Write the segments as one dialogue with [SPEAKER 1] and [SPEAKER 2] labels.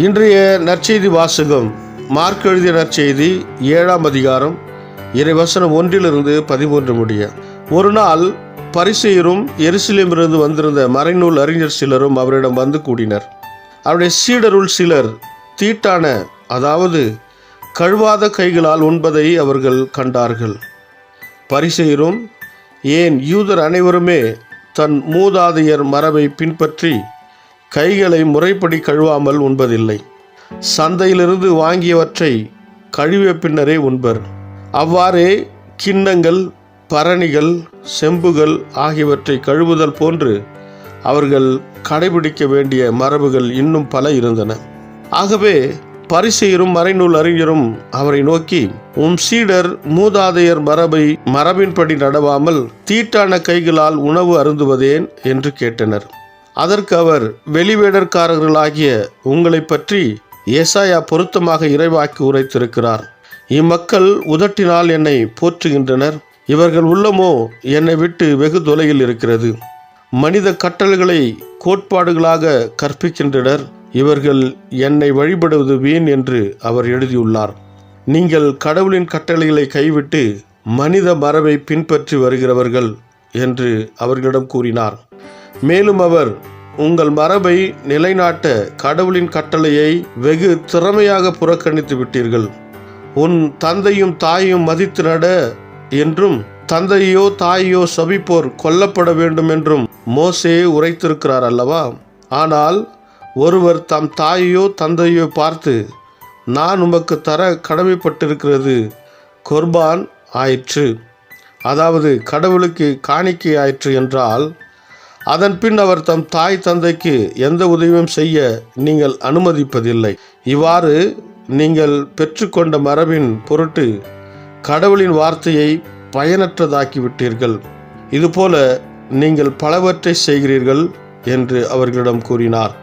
[SPEAKER 1] இன்றைய நற்செய்தி வாசகம் மார்க் எழுதிய நற்செய்தி 7ஆம் அதிகாரம் இறைவசனம் 1-13 முடிய. ஒரு நாள் பரிசேயரும் எருசலேமிலிருந்து வந்திருந்த மறைநூல் அறிஞர் சிலரும் அவரிடம் வந்து கூடினர். அவருடைய சீடருள் சிலர் தீட்டான, அதாவது கழுவாத கைகளால் உண்பதை அவர்கள் கண்டார்கள். பரிசேயரும் ஏன் யூதர் அனைவருமே தன் மூதாதையர் மரபை பின்பற்றி கைகளை முறைப்படி கழுவாமல் உண்பதில்லை. சந்தையிலிருந்து வாங்கியவற்றை கழுவிய பின்னரே உண்பர். அவ்வாறே கிண்ணங்கள், பரணிகள், செம்புகள் ஆகியவற்றை கழுவுதல் போன்று அவர்கள் கடைபிடிக்க வேண்டிய மரபுகள் இன்னும் பல இருந்தன. ஆகவே பரிசேயரும் மறைநூல் அறிஞரும் அவரை நோக்கி, உம் சீடர் மூதாதையர் மரபின்படி நடவாமல் தீட்டான கைகளால் உணவு அருந்துவதேன் என்று கேட்டனர். அதற்கு அவர், வெளிவேடற்காரர்களாகிய உங்களை பற்றி ஏசாயா பொருத்தமாக இறைவாக்கி உரைத்திருக்கிறார். இம்மக்கள் உதட்டினால் என்னை போற்றுகின்றனர், இவர்கள் உள்ளமோ என்னை விட்டு வெகு தொலையில் இருக்கிறது. மனித கட்டளைகளை கோட்பாடுகளாக கற்பிக்கின்றனர், இவர்கள் என்னை வழிபடுவது வீண் என்று அவர் எழுதியுள்ளார். நீங்கள் கடவுளின் கட்டளைகளை கைவிட்டு மனித மரபை பின்பற்றி வருகிறவர்கள் என்று அவர்களிடம் கூறினார். மேலும் அவர், உங்கள் மரபை நிலைநாட்ட கடவுளின் கட்டளையை வெகு திறமையாக புறக்கணித்து விட்டீர்கள். உன் தந்தையும் தாயையும் மதித்து நட என்றும், தந்தையோ தாயையோ சபிப்போர் கொல்லப்பட வேண்டும் என்றும் மோசே உரைத்திருக்கிறார் அல்லவா? ஆனால் ஒருவர் தம் தாயையோ தந்தையோ பார்த்து, நான் உமக்கு தர கடமைப்பட்டிருக்கிறது குர்பான் ஆயிற்று, அதாவது கடவுளுக்கு காணிக்கை ஆயிற்று என்றால், அதன் பின் அவர் தம் தாய் தந்தைக்கு எந்த உதவியும் செய்ய நீங்கள் அனுமதிப்பதில்லை. இவ்வாறு நீங்கள் பெற்றுக்கொண்ட மரபின் பொருட்டு கடவுளின் வார்த்தையை பயனற்றதாக்கிவிட்டீர்கள். இதுபோல நீங்கள் பலவற்றை செய்கிறீர்கள் என்று அவர்களிடம் கூறினார்.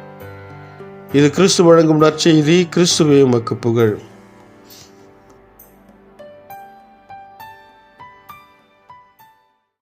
[SPEAKER 1] இது கிறிஸ்து வழங்கும் நற்செய்தி. கிறிஸ்துவே உமக்கு புகழ்.